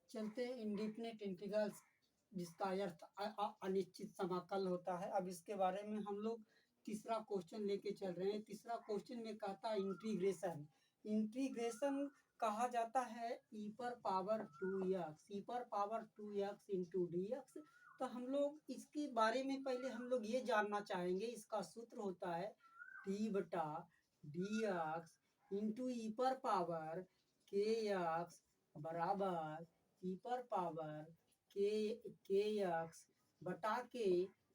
चलते हैं indefinite integrals जिसका अर्थ अनिश्चित समाकल होता है। अब इसके बारे में हम लोग तीसरा क्वेश्चन लेके चल रहे हैं। तीसरा क्वेश्चन में कहता है इंटीग्रेशन। इंटीग्रेशन कहा जाता है ई पर पावर 2x, ई पर power 2x into D x. तो हम लोग इसके बारे में पहले हम लोग ये जानना चाहेंगे, इसका सूत्र होता है डी बटा डी एक्स इंटू ई पर पावर के एक्स बराबर ई पर पावर के एक्स बटा के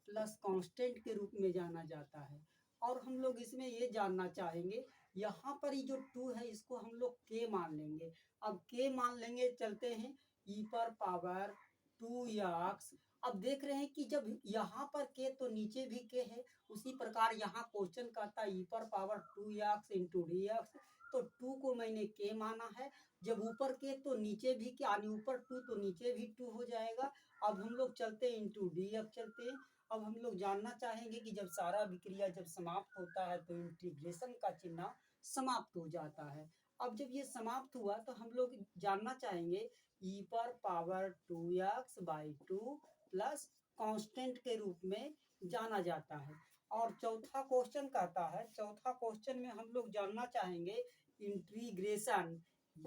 प्लस कांस्टेंट के रूप में जाना जाता है। और हम लोग इसमें ये जानना चाहेंगे, यहाँ पर ये जो 2 है इसको हम लोग के मान लेंगे। अब के मान लेंगे, चलते हैं ई पर पावर 2x। अब देख रहे हैं कि जब यहाँ पर के तो नीचे भी के है, उसी प्रकार यहाँ क्वेश्चन कहता है ई पर power 2x into D x. तो 2 को मैंने के माना है, जब ऊपर के तो नीचे भी के, यानी ऊपर 2 तो नीचे भी 2 हो जाएगा। अब हम लोग चलते हैं इंटू डी एक्स चलते हैं। अब हम लोग जानना चाहेंगे कि जब सारा विक्रिया जब समाप्त होता है तो इंटीग्रेशन का चिन्ह समाप्त हो जाता है। अब जब ये समाप्त हुआ तो हम लोग जानना चाहेंगे ई पर पावर 2x/2 प्लस कांस्टेंट के रूप में जाना जाता है। और चौथा क्वेश्चन कहता है, चौथा क्वेश्चन में हम लोग जानना चाहेंगे इंटीग्रेशन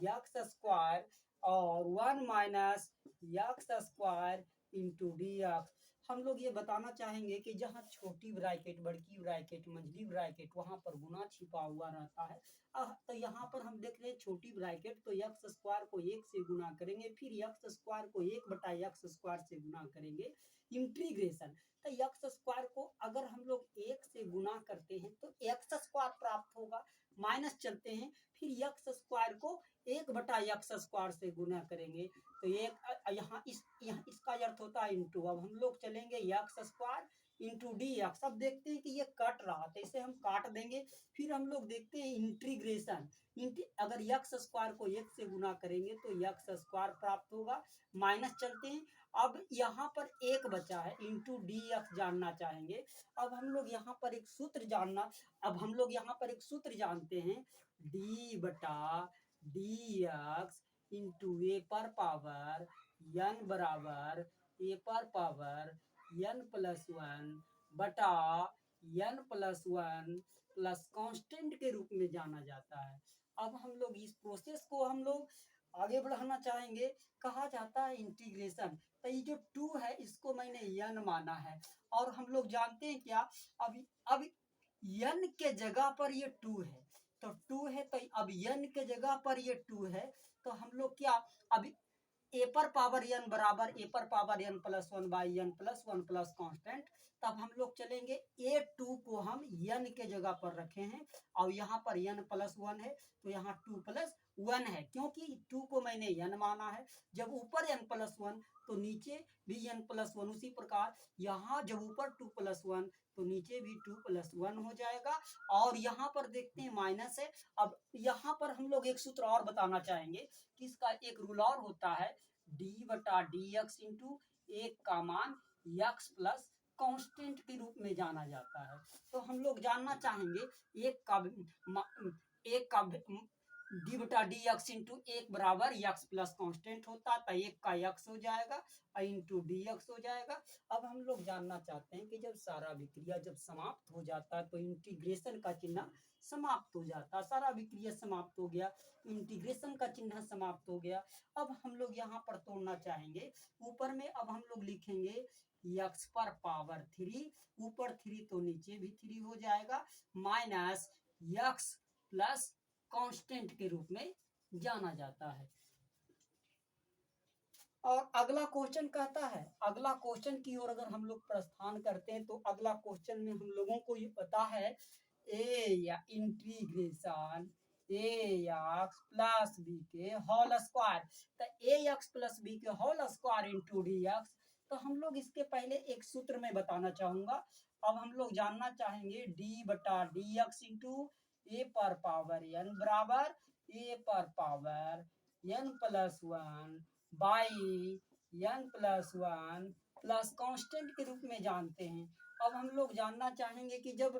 एक्स स्क्वायर और 1 minus x square into D x. हम लोग ये बताना चाहेंगे कि जहाँ छोटी ब्रैकेट, बड़की ब्रैकेट, मंझली ब्रैकेट, वहाँ पर गुना छिपा हुआ रहता है। तो यहाँ पर हम देख रहे हैं छोटी ब्रैकेट, तो एक्स स्क्वायर को 1 से गुना करेंगे, फिर एक्स स्क्वायर को 1 बटा एक्स स्क्वायर से गुना करेंगे। इंटीग्रेशन तो एक्स स्क्वायर को अगर हम लोग 1 से गुना करते हैं तो एक्स स्क्वायर प्राप्त होगा। माइनस चलते हैं, फिर एक्स स्क्वायर को 1 बटा एक्स स्क्वायर से गुना करेंगे तो यहाँ इसका अर्थ होता है इंटू। अब हम लोग चलेंगे x square into D x. अब देखते हैं कि ये कट रहा तो इसे हम काट देंगे। फिर हम लोग देखते हैं इंटीग्रेशन। अगर एक्स स्क्वायर को 1 से गुना करेंगे तो एक्स स्क्वायर प्राप्त होगा। माइनस चलते हैं, अब यहाँ पर 1 बचा है, इंटू डी एक्स जानना चाहेंगे। अब हम लोग यहाँ पर एक सूत्र जानना, अब हम लोग यहाँ पर एक सूत्र जानते हैं डी बटा डी एक्स इंटू ए पर पावर एन बराबर ए पर पावर एन प्लस 1 बटा एन प्लस 1 प्लस कांस्टेंट के रूप में जाना जाता है। अब हम लोग इस प्रोसेस को हम लोग आगे बढ़ाना चाहेंगे। कहा जाता है इंटीग्रेशन, तो ये जो 2 है इसको मैंने एन माना है। और हम लोग जानते हैं क्या, अब एन के जगह पर ये 2 है, तो 2 है तो अब एन के जगह पर ये 2 है, तो हम लोग क्या, अब ए पर पावर एन बराबर ए पर power n plus 1 by n plus 1 plus constant. तब हम लोग चलेंगे A2 को हम एन के जगह पर रखे हैं और यहाँ पर एन प्लस 1 है तो यहाँ 2 प्लस 1 है, क्योंकि 2 को मैंने एन माना है। जब ऊपर एन प्लस 1 तो नीचे भी एन प्लस 1, उसी प्रकार यहाँ जब ऊपर 2 प्लस 1 तो नीचे भी 2 प्लस 1 हो जाएगा। और यहाँ पर देखते हैं माइनस है। अब यहाँ पर हम लोग एक सूत्र और बताना चाहेंगे कि इसका एक रूल और होता है डी बटा डी एक्स इंटू 1 का मान एक्स प्लस कांस्टेंट के रूप में जाना जाता है। तो हम लोग जानना चाहेंगे एक का डी बटा डी एक्स इंटू 1 बराबर एक्स प्लस कांस्टेंट होता है, तो 1 का एक्स हो जाएगा इंटू डी एक्स हो जाएगा। अब हम लोग जानना चाहते हैं कि जब सारा विक्रिया जब समाप्त हो जाता है तो इंटीग्रेशन का चिन्ह समाप्त हो जाता है। सारा विक्रिया समाप्त हो गया, इंटीग्रेशन का चिन्ह समाप्त हो गया। अब हम लोग यहाँ पर तोड़ना चाहेंगे, ऊपर में अब हम लोग लिखेंगे एक्स पर पावर 3, ऊपर 3 तो नीचे भी 3 हो जाएगा, माइनस एक्स प्लस कांस्टेंट के रूप में जाना जाता है। और अगला क्वेश्चन कहता है, अगला क्वेश्चन की ओर अगर हम लोग प्रस्थान करते हैं तो अगला क्वेश्चन में हम लोगों को ये पता है ए या इंटीग्रेशन ए एक्स प्लस बी के होल स्क्वायर, तो ए एक्स प्लस बी के whole square into D x. तो हम लोग इसके पहले एक सूत्र में बताना चाहूंगा। अब हम लोग जानना चाहेंगे डी बटा डी एक्स इंटू ए पर पावर एन बराबर ए पर power n plus 1 by n plus 1 plus constant के रूप में जानते हैं। अब हम लोग जानना चाहेंगे कि जब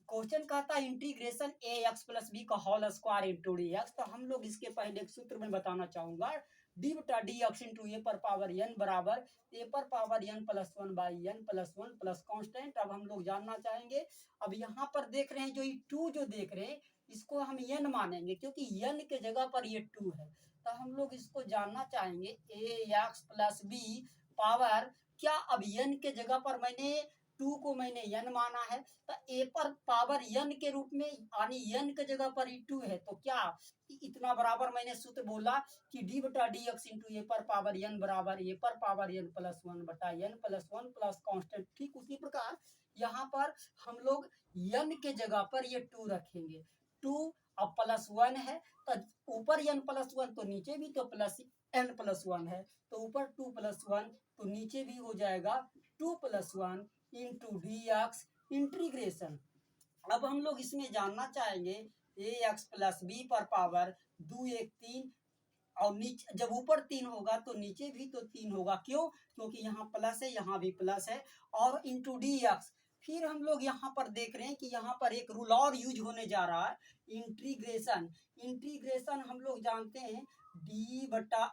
क्वेश्चन कहता है इंटीग्रेशन ए एक्स प्लस बी का whole square into D x, तो हम लोग इसके पहले एक सूत्र में बताना चाहूंगा डी बटा डी एक्स इंटू ए पर पावर एन बराबर ए पर power n plus one by n plus one plus constant. अब हम लोग जानना चाहेंगे, अब यहाँ पर देख रहे हैं जो ये टू जो देख रहे हैं इसको हम एन मानेंगे क्योंकि एन के जगह पर ये टू है। तो हम लोग इसको जानना चाहेंगे ए एक्स प्लस बी पावर, क्या अब एन के जगह पर मैंने टू को मैंने एन माना है तो ए पर पावर एन के रूप में यानी एन के जगह पर ही टू है, तो क्या इतना बराबर मैंने सूत्र बोला कि डी बटा डी एक्स इंटू ए पर पावर एन बराबर ए पर पावर एन प्लस वन बटा n plus one plus constant. ठीक उसी प्रकार यहाँ पर हम लोग एन के जगह पर ये टू रखेंगे, टू अब प्लस वन है तो ऊपर एन प्लस वन तो नीचे भी तो प्लस एन प्लस वन है, तो ऊपर टू प्लस वन तो नीचे भी हो जाएगा two plus one into D x integration. अब हम लोग इसमें जानना चाहेंगे ए एक्स प्लस बी पर पावर दो एक तीन, और नीचे जब ऊपर तीन होगा तो नीचे भी तो तीन होगा, क्यों? क्योंकि यहाँ प्लस है यहाँ भी प्लस है, और इंटू डी एक्स। फिर हम लोग यहाँ पर देख रहे हैं कि यहाँ पर एक रूल और यूज होने जा रहा है, इंटीग्रेशन। इंटीग्रेशन हम लोग जानते हैं डी बटा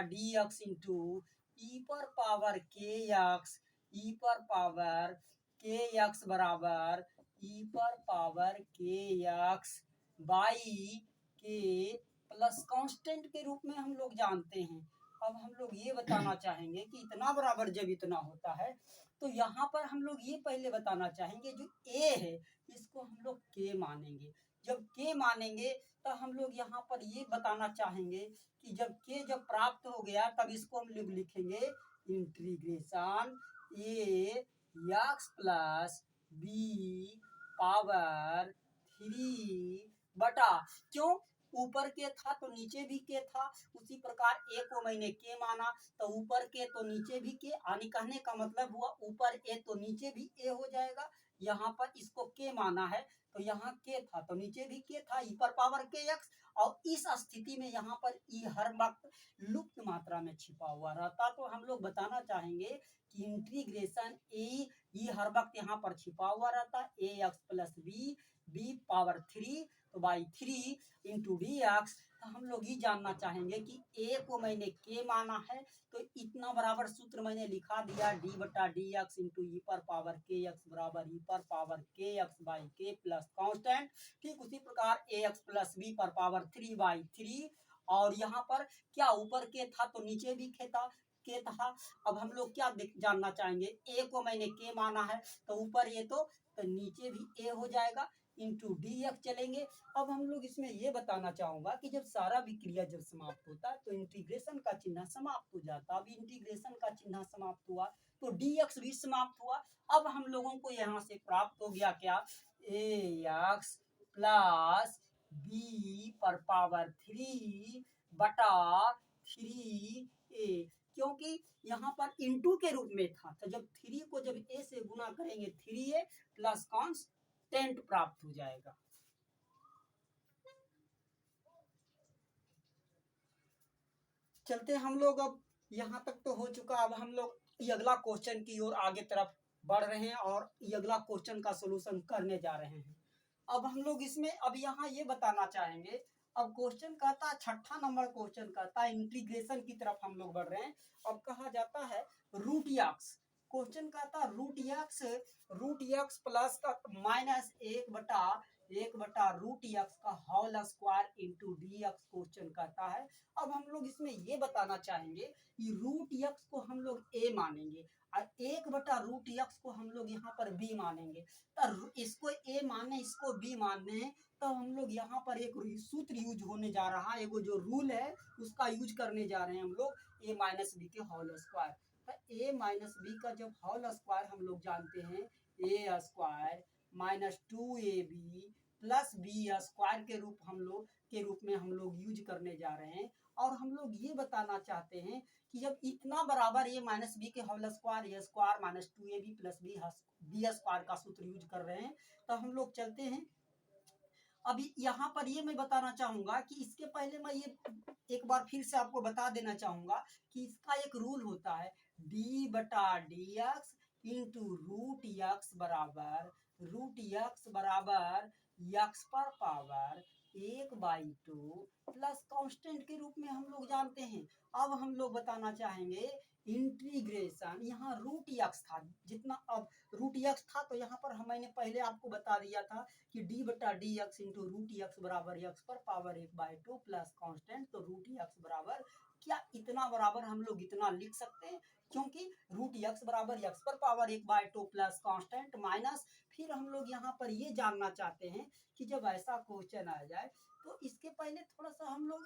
डी एक्स इंटू ई पर पावर के एक्स, ई पर पावर के एक्स बराबर ई पर पावर के एक्स बाई के प्लस कांस्टेंट के रूप में हम लोग जानते हैं। अब हम लोग ये बताना चाहेंगे कि इतना बराबर जब इतना होता है तो यहाँ पर हम लोग ये पहले बताना चाहेंगे जो ए है इसको हम लोग के मानेंगे। जब के मानेंगे तो हम लोग यहाँ पर ये बताना चाहेंगे कि जब के जब प्राप्त हो गया तब इसको हम लोग लिखेंगे इंटीग्रेशन ए x plus B power three बटा, क्यों? ऊपर के था तो नीचे भी के था, उसी प्रकार ए को मैंने के माना तो ऊपर के तो नीचे भी के, यानी कहने का मतलब हुआ ऊपर ए तो नीचे भी ए हो जाएगा। यहाँ पर इसको के माना है तो यहाँ के था तो नीचे भी के था, ई पर पावर के एक्स। और इस स्थिति में यहाँ पर ई हर वक्त लुप्त मात्रा में छिपा हुआ रहता, तो हम लोग बताना चाहेंगे कि इंटीग्रेशन ई हर वक्त यहाँ पर छिपा हुआ रहता, A x plus B B power three तो by three into D x. तो हम लोग ये जानना चाहेंगे कि ए को मैंने के माना है तो इतना बराबर सूत्र मैंने लिखा दिया डी बटा डी एक्स इंटू ई पर पावर के एक्स बराबर ई पर पावर के एक्स बाई के प्लस कांस्टेंट। ठीक उसी प्रकार ए एक्स प्लस बी पर पावर थ्री बाई थ्री, और यहाँ पर क्या ऊपर के था तो नीचे भी के था। अब हम लोग क्या जानना चाहेंगे, ए को मैंने के माना है तो ऊपर ये तो नीचे भी ए हो जाएगा इंटू डी एक्स चलेंगे। अब हम लोग इसमें ये बताना चाहूंगा कि जब सारा विक्रिया जब समाप्त होता है तो इंटीग्रेशन का चिन्ह समाप्त हो जाता। अब इंटीग्रेशन का चिन्ह समाप्त हुआ तो डी एक्स भी समाप्त हुआ। अब हम लोगों को यहाँ से प्राप्त हो गया क्या, ए एक्स प्लस बी पर पावर थ्री बटा थ्री ए, क्योंकि यहाँ पर इंटू के रूप में था तो जब थ्री को जब ए से गुना करेंगे थ्री ए प्लस कांस्टेंट प्राप्त हो जाएगा। चलते हम लोग, अब यहाँ तक तो हो चुका, अब हम लोग ये अगला क्वेश्चन की ओर आगे तरफ बढ़ रहे हैं और ये अगला क्वेश्चन का सलूशन करने जा रहे हैं। अब हम लोग इसमें अब यहाँ ये बताना चाहेंगे, अब क्वेश्चन कहता है छठा नंबर क्वेश्चन कहता है इंटीग्रेशन की तरफ हम लोग बढ़ रहे हैं। अब कहा जाता है रूट एक्स, क्वेश्चन कहता है रूट एक्स प्लस का माइनस एक बटा रूट एक्स का whole square into D x question कहता है। अब हम लोग इसमें ये बताना चाहेंगे कि रूट एक्स को हम लोग ए मानेंगे और एक बटा रूट एक्स को हम लोग यहाँ पर बी मानेंगे। तो इसको ए माने इसको बी माने तो हम लोग यहाँ पर एक सूत्र यूज होने जा रहा है, एगो जो रूल है उसका यूज करने जा रहे हैं हम लोग, ए माइनस बी के होल स्क्वायर। तो ए माइनस बी का जब होल स्क्वायर हम लोग जानते हैं A square minus two A B plus B square के रूप में हम लोग यूज करने जा रहे हैं। और हम लोग ये बताना चाहते हैं कि जब इतना बराबर ए माइनस बी के whole square a square minus two A B plus B square का सूत्र यूज कर रहे हैं तो हम लोग चलते हैं। अभी यहाँ पर ये मैं बताना चाहूंगा कि इसके पहले मैं ये एक बार फिर से आपको बता देना चाहूंगा कि इसका एक रूल होता है डी बटा d x into root x बराबर एक्स पर पावर 1/2 प्लस कांस्टेंट के रूप में हम लोग जानते हैं। अब हम लोग बताना चाहेंगे इंटीग्रेशन, यहाँ रूट एक्स था जितना, अब रूट एक्स था तो यहाँ पर मैंने पहले आपको बता दिया था कि डी बटा d x into root x बराबर एक्स पर पावर 1/2 प्लस कांस्टेंट, तो रूट एक्स बराबर क्या इतना बराबर हम लोग इतना लिख सकते हैं, क्योंकि रूट एक्स बराबर एक्स पर पावर 1/2 प्लस कांस्टेंट माइनस, फिर हम लोग यहाँ पर ये जानना चाहते हैं कि जब ऐसा क्वेश्चन आ जाए तो इसके पहले थोड़ा सा हम लोग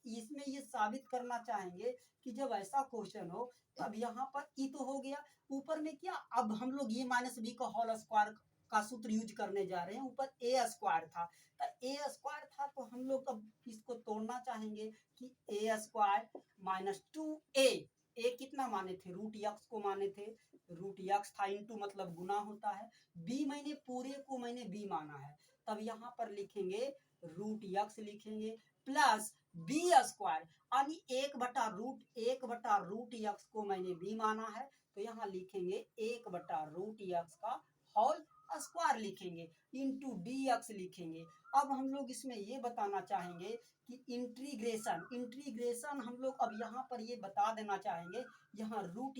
इसमें ये साबित करना चाहेंगे कि जब ऐसा क्वेश्चन हो तब यहाँ पर ई तो हो गया, ऊपर में क्या, अब हम लोग ये माइनस बी का होल स्क्वायर का सूत्र यूज करने जा रहे हैं, ऊपर ए स्क्वायर था, तो ए स्क्वायर था तो हम लोग अब इसको तोड़ना चाहेंगे कि ए स्क्वायर माइनस 2a, ए कितना माने थे, रूट एक्स को माने थे, रूट एक्स था इंटू मतलब गुना होता है, बी मैंने पूरे को मैंने बी माना है, तब यहाँ पर लिखेंगे रूट एक्स लिखेंगे प्लस बी स्क्वायर, यानी 1/रूट एक्स को मैंने बी माना है, तो यहाँ लिखेंगे 1/रूट एक्स का होल स्क्वायर लिखेंगे इंटू डी एक्स लिखेंगे। अब हम लोग इसमें ये बताना चाहेंगे कि इंटीग्रेशन हम लोग अब यहाँ पर ये बता देना चाहेंगे, यहाँ रूट